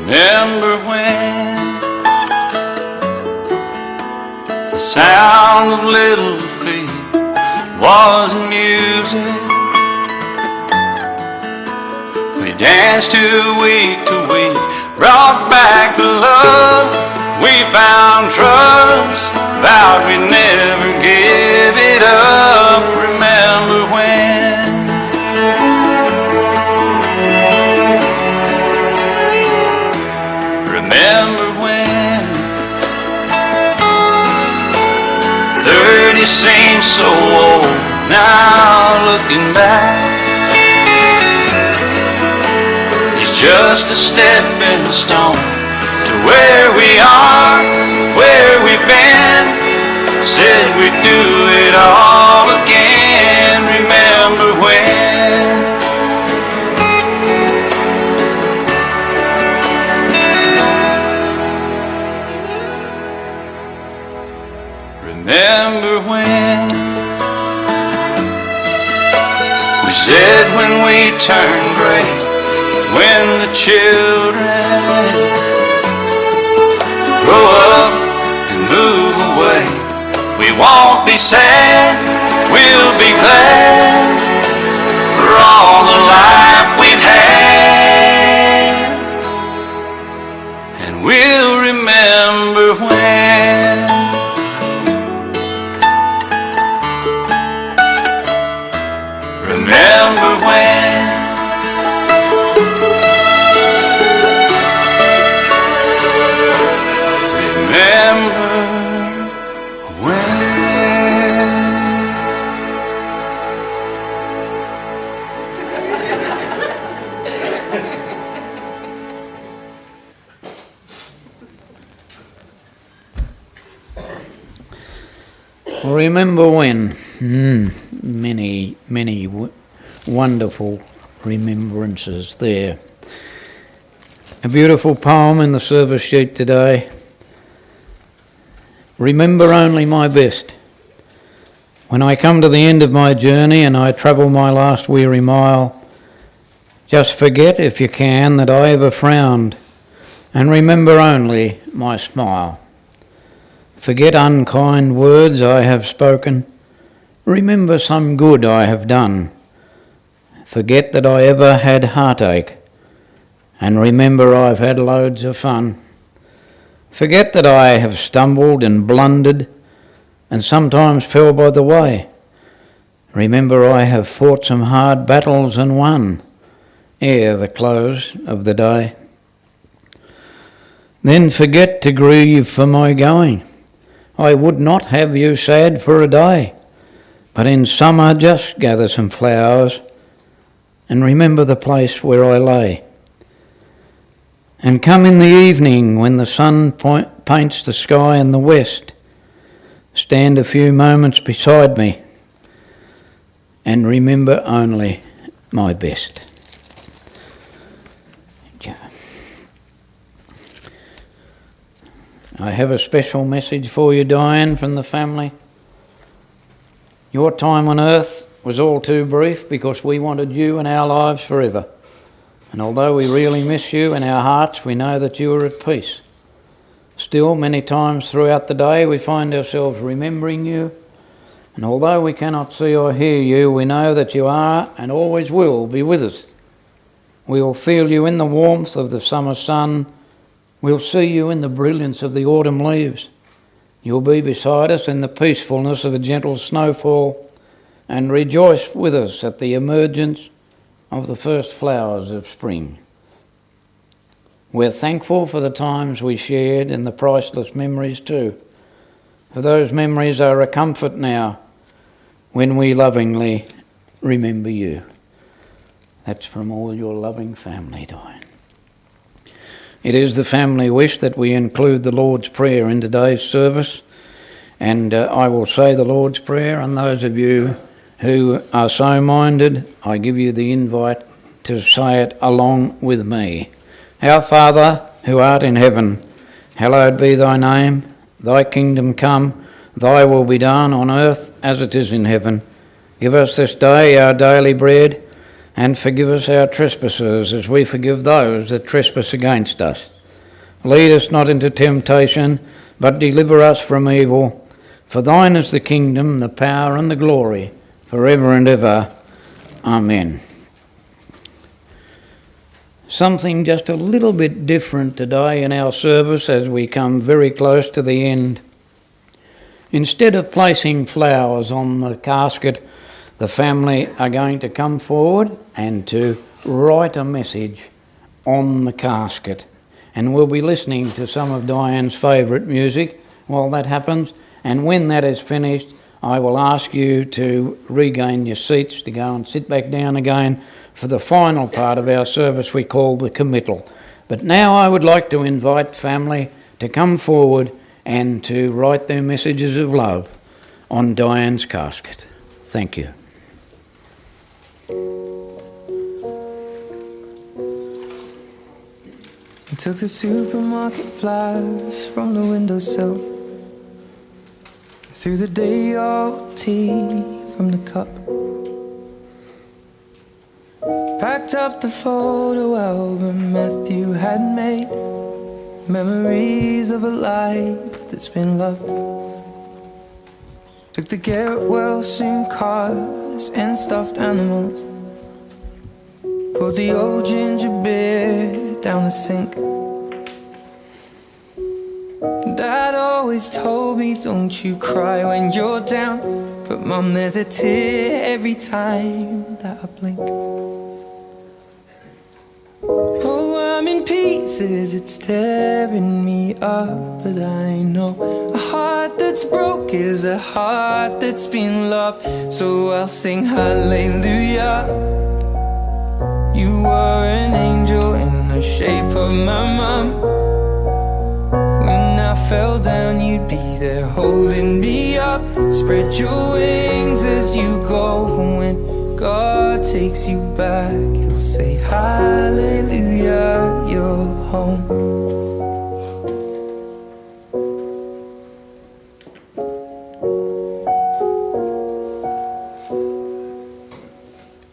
Remember when the sound of little feet was music? We danced to week, brought back the love. We found trust, vowed we'd never give it up. Remember when? Remember when 30 seems so old now looking back. It's just a stepping stone to where we are, where we've been. Said we'd do it all again. Remember when? Remember when we said when we turned gray, when the children grow up and move away, we won't be sad, we'll be glad for all the life we've had, and we'll remember when. Remember when? Remember when? Remember when? Many wonderful remembrances there. A beautiful poem in the service sheet today. Remember only my best. When I come to the end of my journey and I travel my last weary mile, just forget, if you can, that I ever frowned, and remember only my smile. Forget unkind words I have spoken. Remember some good I have done. Forget that I ever had heartache, and remember I've had loads of fun. Forget that I have stumbled and blundered and sometimes fell by the way. Remember I have fought some hard battles and won ere the close of the day. Then forget to grieve for my going. I would not have you sad for a day. But in summer just gather some flowers and remember the place where I lay. And come in the evening when the sun paints the sky in the west. Stand a few moments beside me and remember only my best. I have a special message for you, Diane, from the family. Your time on earth was all too brief because we wanted you in our lives forever. And although we really miss you in our hearts, we know that you are at peace. Still, many times throughout the day, we find ourselves remembering you. And although we cannot see or hear you, we know that you are and always will be with us. We will feel you in the warmth of the summer sun. We'll see you in the brilliance of the autumn leaves. You'll be beside us in the peacefulness of a gentle snowfall and rejoice with us at the emergence of the first flowers of spring. We're thankful for the times we shared and the priceless memories too. For those memories are a comfort now when we lovingly remember you. That's from all your loving family, Diane. It is the family wish that we include the Lord's Prayer in today's service, and I will say the Lord's Prayer, and those of you who are so minded, I give you the invite to say it along with me. Our Father, who art in heaven, hallowed be thy name. Thy kingdom come, thy will be done on earth as it is in heaven. Give us this day our daily bread, and forgive us our trespasses as we forgive those that trespass against us. Lead us not into temptation, but deliver us from evil. For thine is the kingdom, the power and the glory, forever and ever. Amen. Something just a little bit different today in our service as we come very close to the end. Instead of placing flowers on the casket, the family are going to come forward and to write a message on the casket. And we'll be listening to some of Diane's favourite music while that happens. And when that is finished, I will ask you to regain your seats, to go and sit back down again for the final part of our service we call the Committal. But now I would like to invite family to come forward and to write their messages of love on Diane's casket. Thank you. I took the supermarket flyers from the windowsill, threw the day old tea from the cup, packed up the photo album Matthew had made, memories of a life that's been loved. Took the get well soon cars and stuffed animals, poured the old ginger beer down the sink. Dad always told me, don't you cry when you're down, but Mum, there's a tear every time that I blink. Oh, I'm in pieces, it's tearing me up, but I know a heart that's broke is a heart that's been loved. So I'll sing hallelujah. You were an angel in the shape of my mum. When I fell down, you'd be there holding me up. Spread your wings as you go. When God takes you back, he'll say hallelujah, you're home.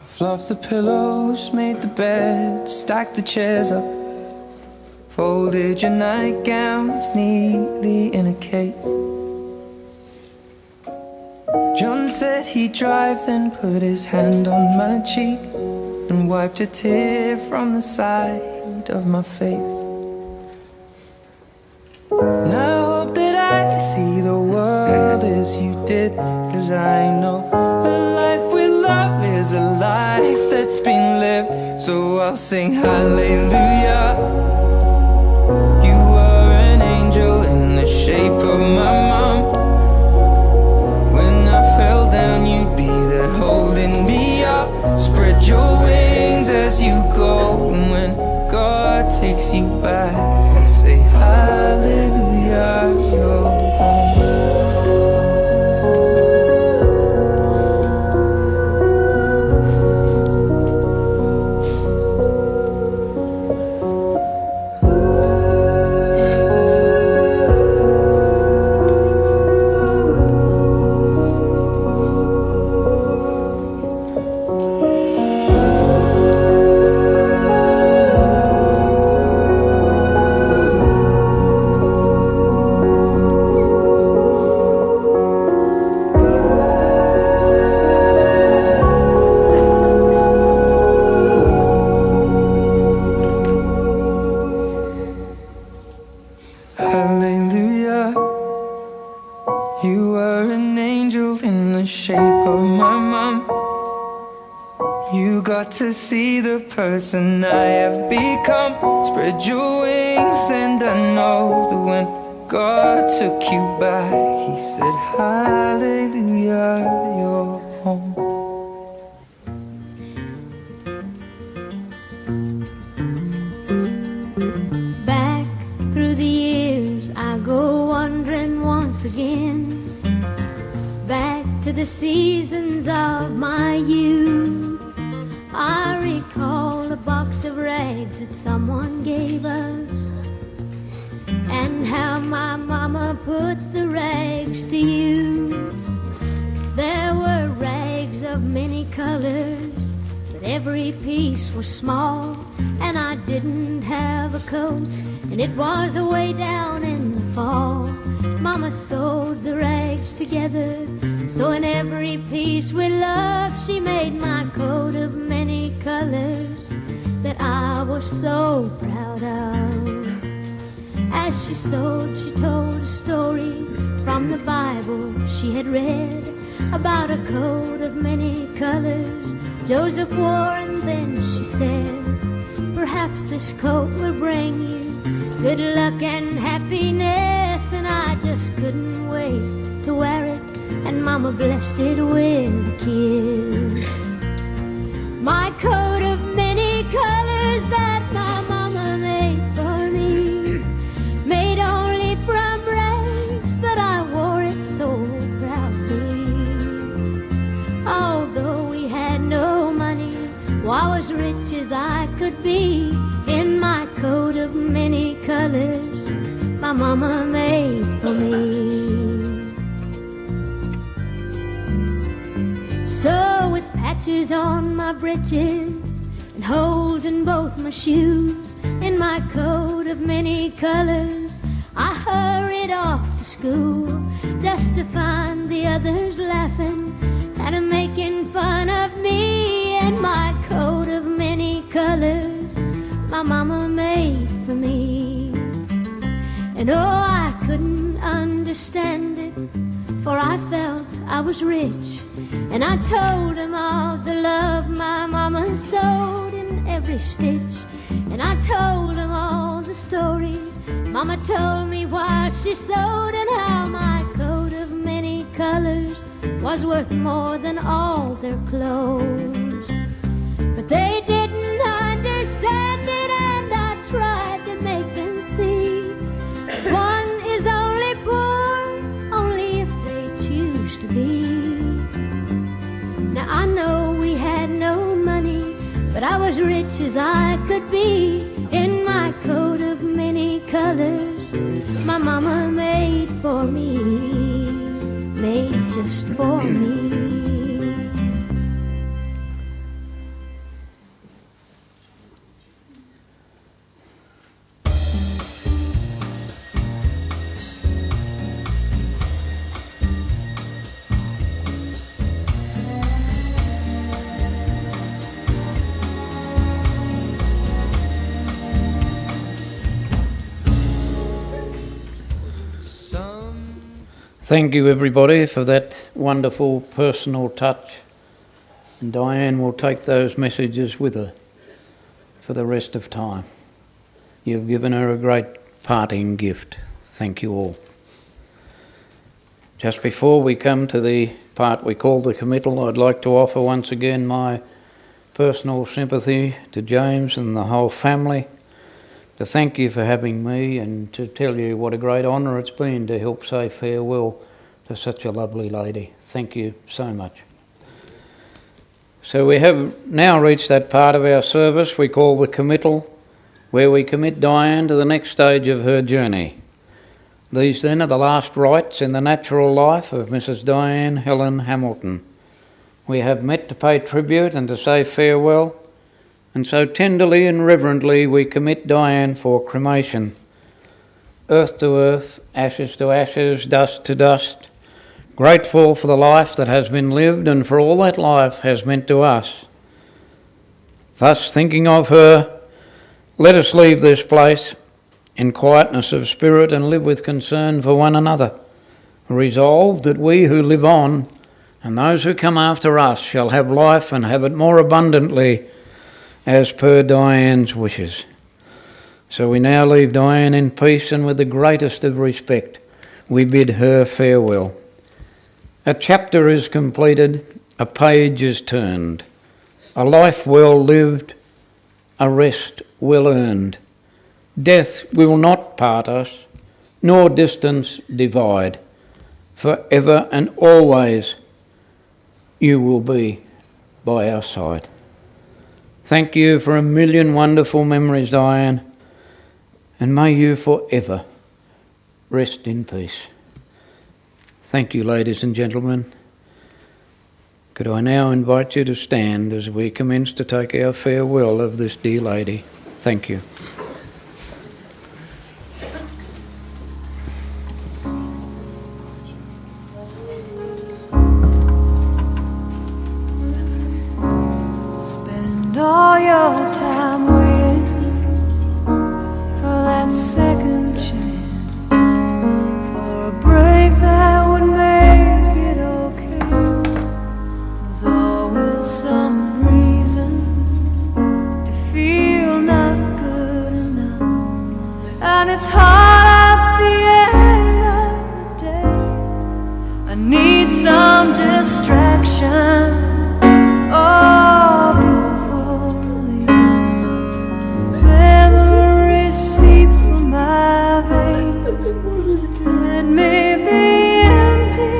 Fluffed the pillows, made the bed, stacked the chairs up, folded your nightgowns neatly in a case. John said he'd drive, then put his hand on my cheek and wiped a tear from the side of my face. And I hope that I see the world as you did, 'cause I know a life with love is a life that's been lived. So I'll sing hallelujah. You were an angel in the shape of my mum. When I fell down, you You were an angel in the shape of my mom. You got to see the person I have become. Spread your wings and I know that when God took you back, He said, hallelujah, you're home. Back through the years I go wandering once again, back to the seasons of my youth. I recall a box of rags that someone gave us, and how my mama put the rags to use. There were rags of many colors, but every piece was small, and I didn't have a coat, and it was away down in the fall. Mama sewed the rags together, so in every piece with love she made my coat of many colors that I was so proud of. As she sewed, she told a story from the Bible she had read about a coat of many colors Joseph wore, and then she said, perhaps this coat will bring you good luck and happiness. And I just couldn't wait to wear it, and Mama blessed it with a kiss. My coat of many colors that my mama made for me, made only from rags, but I wore it so proudly. Although we had no money, I was rich as I could be, in my coat of many colors my mama made for me. So with patches on my breeches and holes in both my shoes, in my coat of many colors I hurried off to school, just to find the others laughing and making fun of me. In my coat of many colors my mama made for me. And oh, I couldn't understand it, for I felt I was rich, and I told them all the love my mama sewed in every stitch. And I told them all the story Mama told me while she sewed, and how my coat of many colors was worth more than all their clothes. But they didn't understand it, and I tried to make them see one is only poor only if they choose to be. Now I know we had no money, but I was rich as I could be, in my coat of many colors my mama made for me, made just for me. Thank you everybody for that wonderful personal touch, and Diane will take those messages with her for the rest of time. You've given her a great parting gift. Thank you all. Just before we come to the part we call the committal, I'd like to offer once again my personal sympathy to James and the whole family, to thank you for having me, and to tell you what a great honour it's been to help say farewell to such a lovely lady. Thank you so much. So we have now reached that part of our service we call the committal, where we commit Diane to the next stage of her journey. These then are the last rites in the natural life of Mrs Dianne Helen Hamilton. We have met to pay tribute and to say farewell, and so tenderly and reverently we commit Diane for cremation. Earth to earth, ashes to ashes, dust to dust, grateful for the life that has been lived and for all that life has meant to us. Thus, thinking of her, let us leave this place in quietness of spirit and live with concern for one another, resolved that we who live on and those who come after us shall have life and have it more abundantly, as per Diane's wishes. So we now leave Diane in peace, and with the greatest of respect we bid her farewell. A chapter is completed, a page is turned, a life well lived, a rest well earned. Death will not part us, nor distance divide. Forever and always you will be by our side. Thank you for a million wonderful memories, Diane, and may you forever rest in peace. Thank you, ladies and gentlemen. Could I now invite you to stand as we commence to take our farewell of this dear lady. Thank you. Spend all your time waiting for that second chance, for a break that would make it okay. There's always some reason to feel not good enough, and it's hard at the end of the day. I need some distraction. Oh, beautiful release. Memories seep from my veins. It may be empty,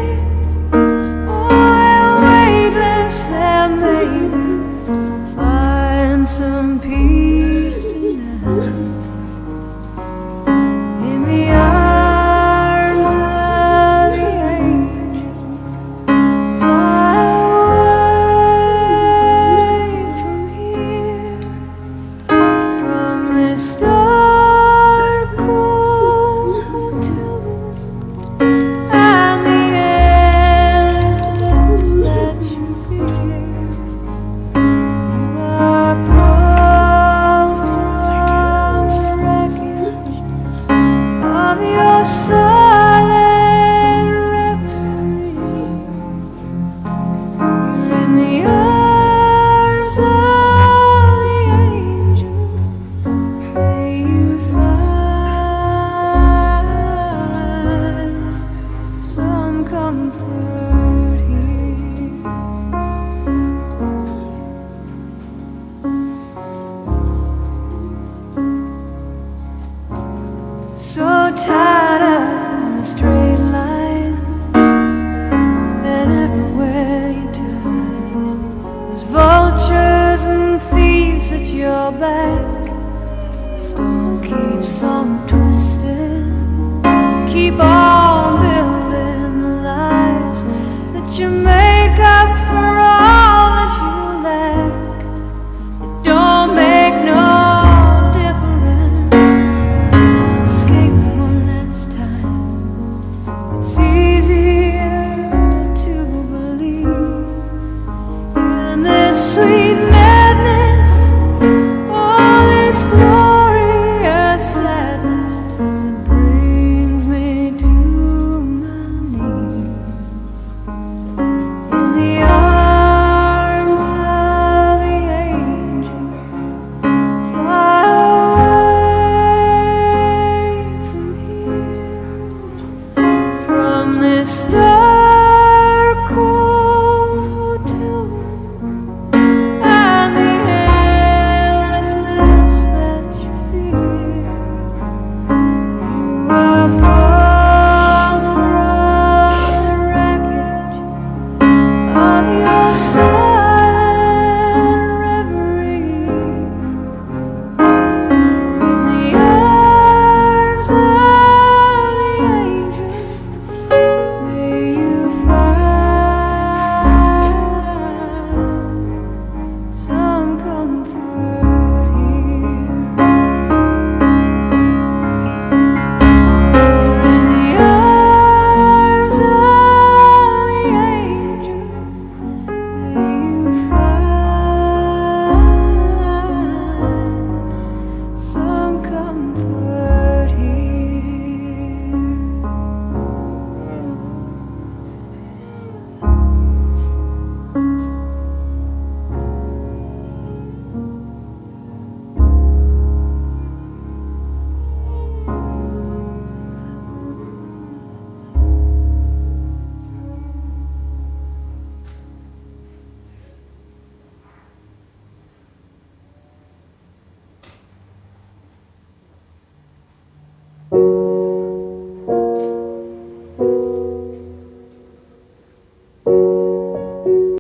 or weightless, and maybe I'll find some peace tonight. In the arms of the angel, fly away from here, from this dark, cold hotel room, and the endlessness that you fear. You are pulled from the wreckage of your silent reverie. You're in the arms of the angel. May you find some comfort here. So tired of the straight line, and everywhere you turn, there's vultures and thieves at your back. The storm keeps on twisting. Keep on building the lies that you make up for all that you lack. It don't make no difference. Escape one last time. It's easier to believe in this sweet madness, all this glorious sadness that brings me to my knees. In the arms of the angel, fly away from here, from this dark